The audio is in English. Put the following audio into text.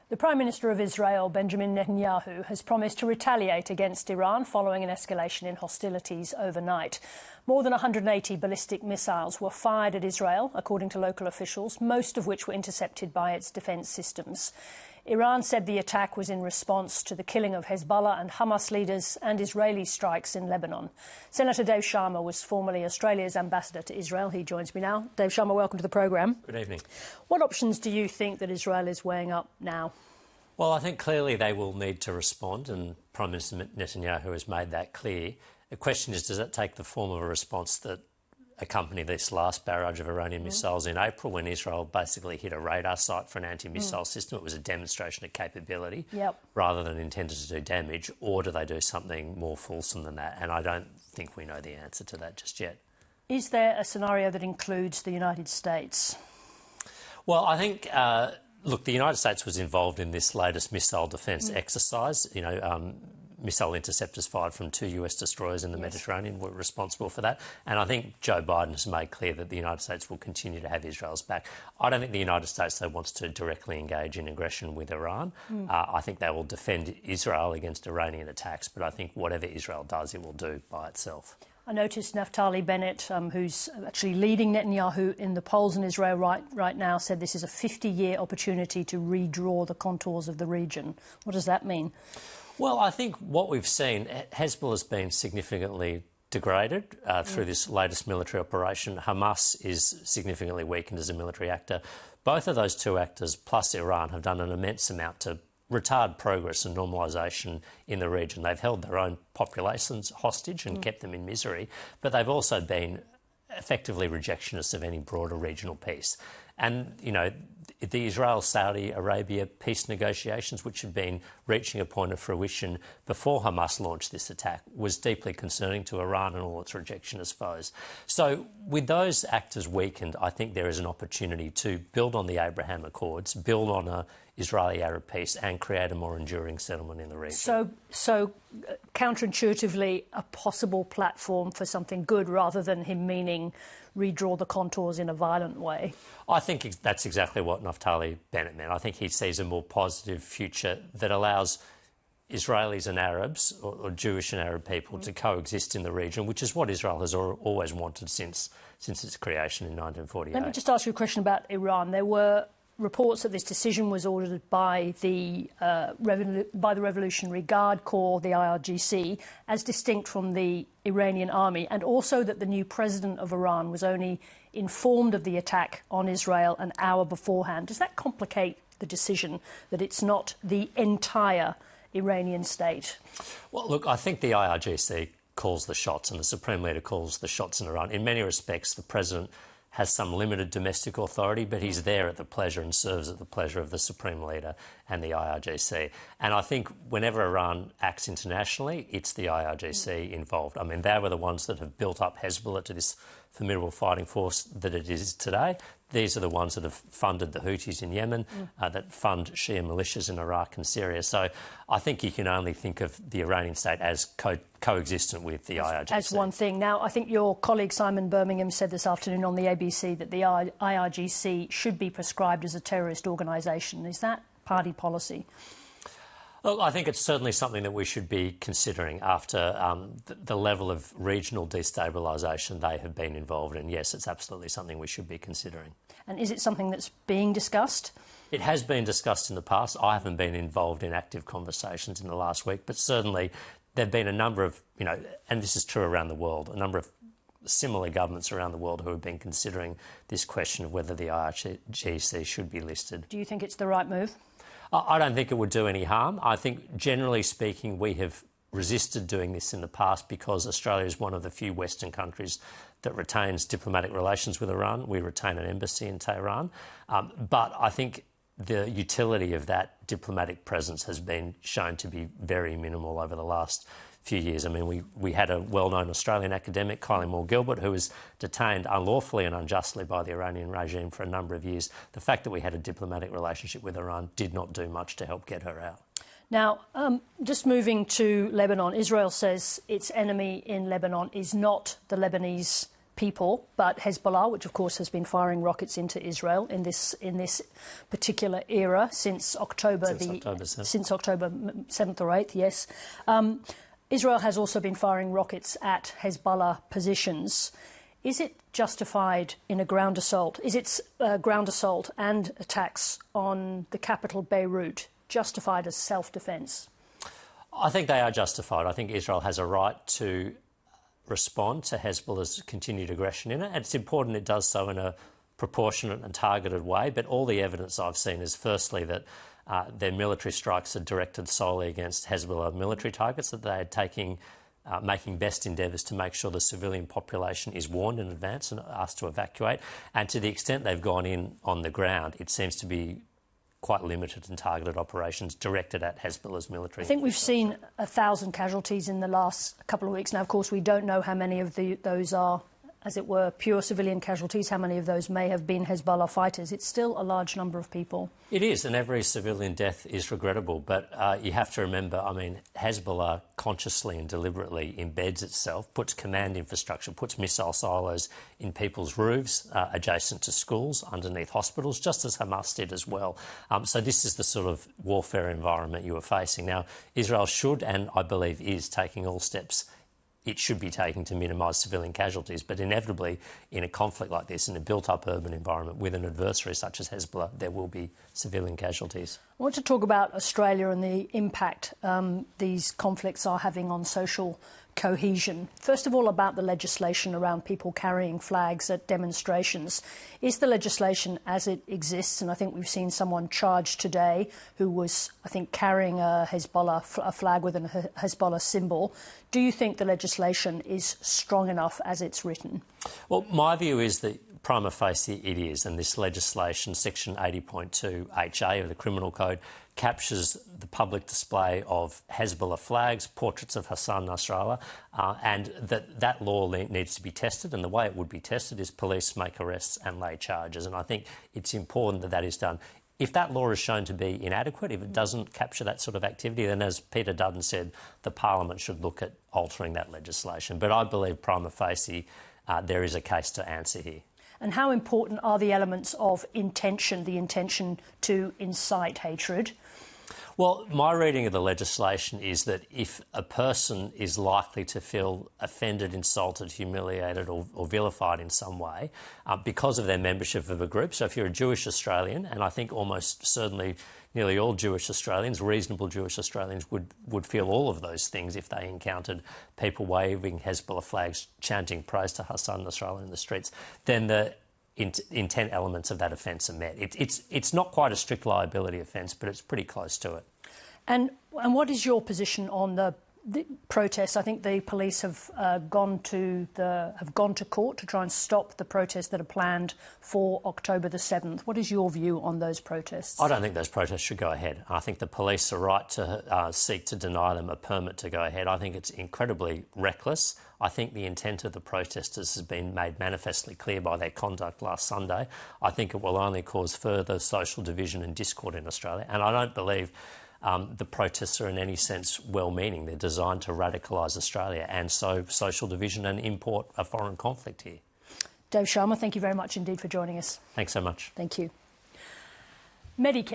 The Prime Minister of Israel, Benjamin Netanyahu, has promised to retaliate against Iran following an escalation in hostilities overnight. More than 180 ballistic missiles were fired at Israel, according to local officials, most of which were intercepted by its defence systems. Iran said the attack was in response to the killing of Hezbollah and Hamas leaders and Israeli strikes in Lebanon. Senator Dave Sharma was formerly Australia's ambassador to Israel. He joins me now. Dave Sharma, welcome to the programme. Good evening. What options do you think that Israel is weighing up now? Well, I think clearly they will need to respond, and Prime Minister Netanyahu has made that clear. The question is, does that take the form of a response that accompanied this last barrage of Iranian missiles in April, when Israel basically hit a radar site for an anti-missile system? It was a demonstration of capability rather than intended to do damage. Or do they do something more fulsome than that? And I don't think we know the answer to that just yet. Is there a scenario that includes the United States? Well, I think... Look, the United States was involved in this latest missile defence exercise. Missile interceptors fired from 2 US destroyers in the Mediterranean were responsible for that. And I think Joe Biden has made clear that the United States will continue to have Israel's back. I don't think the United States, though, wants to directly engage in aggression with Iran. I think they will defend Israel against Iranian attacks, but I think whatever Israel does, it will do by itself. I noticed Naftali Bennett, who's actually leading Netanyahu in the polls in Israel right now, said this is a 50-year opportunity to redraw the contours of the region. What does that mean? Well, I think what we've seen, Hezbollah has been significantly degraded through this latest military operation. Hamas is significantly weakened as a military actor. Both of those two actors, plus Iran, have done an immense amount to retard progress and normalisation in the region. They've held their own populations hostage and kept them in misery, but they've also been effectively rejectionists of any broader regional peace. And, you know, the Israel-Saudi Arabia peace negotiations, which had been reaching a point of fruition before Hamas launched this attack, was deeply concerning to Iran and all its rejectionist foes. So with those actors weakened, I think there is an opportunity to build on the Abraham Accords, build on a Israeli-Arab peace and create a more enduring settlement in the region. So counterintuitively, a possible platform for something good rather than him meaning redraw the contours in a violent way? I think that's exactly what Naftali Bennett meant. I think he sees a more positive future that allows Israelis and Arabs, or Jewish and Arab people, to coexist in the region, which is what Israel has always wanted since its creation in 1948. Let me just ask you a question about Iran. There were reports that this decision was ordered by the Revolutionary Guard Corps, the IRGC, as distinct from the Iranian army, and also that the new president of Iran was only informed of the attack on Israel an hour beforehand. Does that complicate the decision that it's not the entire Iranian state? Well, look, I think the IRGC calls the shots and the Supreme Leader calls the shots in Iran. In many respects, the president has some limited domestic authority, but he's there at the pleasure and serves at the pleasure of the Supreme Leader and the IRGC. And I think whenever Iran acts internationally, it's the IRGC involved. I mean, they were the ones that have built up Hezbollah to this formidable fighting force that it is today. These are the ones that have funded the Houthis in Yemen, that fund Shia militias in Iraq and Syria. So I think you can only think of the Iranian state as coexistent with the IRGC. As one thing. Now, I think your colleague Simon Birmingham said this afternoon on the ABC that the IRGC should be prescribed as a terrorist organisation. Is that party policy? Well, I think it's certainly something that we should be considering after the level of regional destabilisation they have been involved in. Yes, it's absolutely something we should be considering. And is it something that's being discussed? It has been discussed in the past. I haven't been involved in active conversations in the last week, but certainly there have been a number of, and this is true around the world, a number of similar governments around the world who have been considering this question of whether the IRGC should be listed. Do you think it's the right move? I don't think it would do any harm. I think, generally speaking, we have resisted doing this in the past because Australia is one of the few Western countries that retains diplomatic relations with Iran. We retain an embassy in Tehran. But I think the utility of that diplomatic presence has been shown to be very minimal over the last few years. I mean, we had a well-known Australian academic, Kylie Moore-Gilbert, who was detained unlawfully and unjustly by the Iranian regime for a number of years. The fact that we had a diplomatic relationship with Iran did not do much to help get her out. Now, just moving to Lebanon, Israel says its enemy in Lebanon is not the Lebanese people, but Hezbollah, which of course has been firing rockets into Israel in this particular era since October 7th or 8th, yes. Israel has also been firing rockets at Hezbollah positions. Is it justified in a ground assault? Is its ground assault and attacks on the capital Beirut justified as self-defence? I think they are justified. I think Israel has a right to respond to Hezbollah's continued aggression in it, and it's important it does so in a proportionate and targeted way. But all the evidence I've seen is firstly that their military strikes are directed solely against Hezbollah military targets, that they are making best endeavours to make sure the civilian population is warned in advance and asked to evacuate. And to the extent they've gone in on the ground, it seems to be quite limited and targeted operations directed at Hezbollah's military. I think we've seen 1,000 casualties in the last couple of weeks. Now, of course, we don't know how many of those are, as it were, pure civilian casualties, how many of those may have been Hezbollah fighters. It's still a large number of people. It is, and every civilian death is regrettable. But you have to remember, I mean, Hezbollah consciously and deliberately embeds itself, puts command infrastructure, puts missile silos in people's roofs, adjacent to schools, underneath hospitals, just as Hamas did as well. So this is the sort of warfare environment you are facing. Now, Israel should, and I believe is, taking all steps it should be taking to minimise civilian casualties. But inevitably, in a conflict like this, in a built-up urban environment with an adversary such as Hezbollah, there will be civilian casualties. I want to talk about Australia and the impact these conflicts are having on social cohesion. First of all, about the legislation around people carrying flags at demonstrations. Is the legislation as it exists, and I think we've seen someone charged today who was, I think, carrying a flag with a Hezbollah symbol. Do you think the legislation is strong enough as it's written? Well, my view is that prima facie it is, and this legislation, section 80.2 HA of the Criminal Code, captures the public display of Hezbollah flags, portraits of Hassan Nasrallah, and that law needs to be tested, and the way it would be tested is police make arrests and lay charges, and I think it's important that that is done. If that law is shown to be inadequate, if it doesn't capture that sort of activity, then as Peter Dutton said, the Parliament should look at altering that legislation. But I believe prima facie there is a case to answer here. And how important are the elements of intention, the intention to incite hatred? Well, my reading of the legislation is that if a person is likely to feel offended, insulted, humiliated or vilified in some way because of their membership of a group, so if you're a Jewish Australian, and I think almost certainly nearly all Jewish Australians, reasonable Jewish Australians, would feel all of those things if they encountered people waving Hezbollah flags, chanting praise to Hassan Nasrallah in the streets, then the intent elements of that offence are met. It's not quite a strict liability offence, but it's pretty close to it. And what is your position on the protests? I think the police have gone to court to try and stop the protests that are planned for October the 7th. What is your view on those protests? I don't think those protests should go ahead. I think the police are right to seek to deny them a permit to go ahead. I think it's incredibly reckless. I think the intent of the protesters has been made manifestly clear by their conduct last Sunday. I think it will only cause further social division and discord in Australia, and I don't believe the protests are in any sense well-meaning. They're designed to radicalise Australia and sow social division and import a foreign conflict here. Dave Sharma, thank you very much indeed for joining us. Thanks so much. Thank you. Medicare.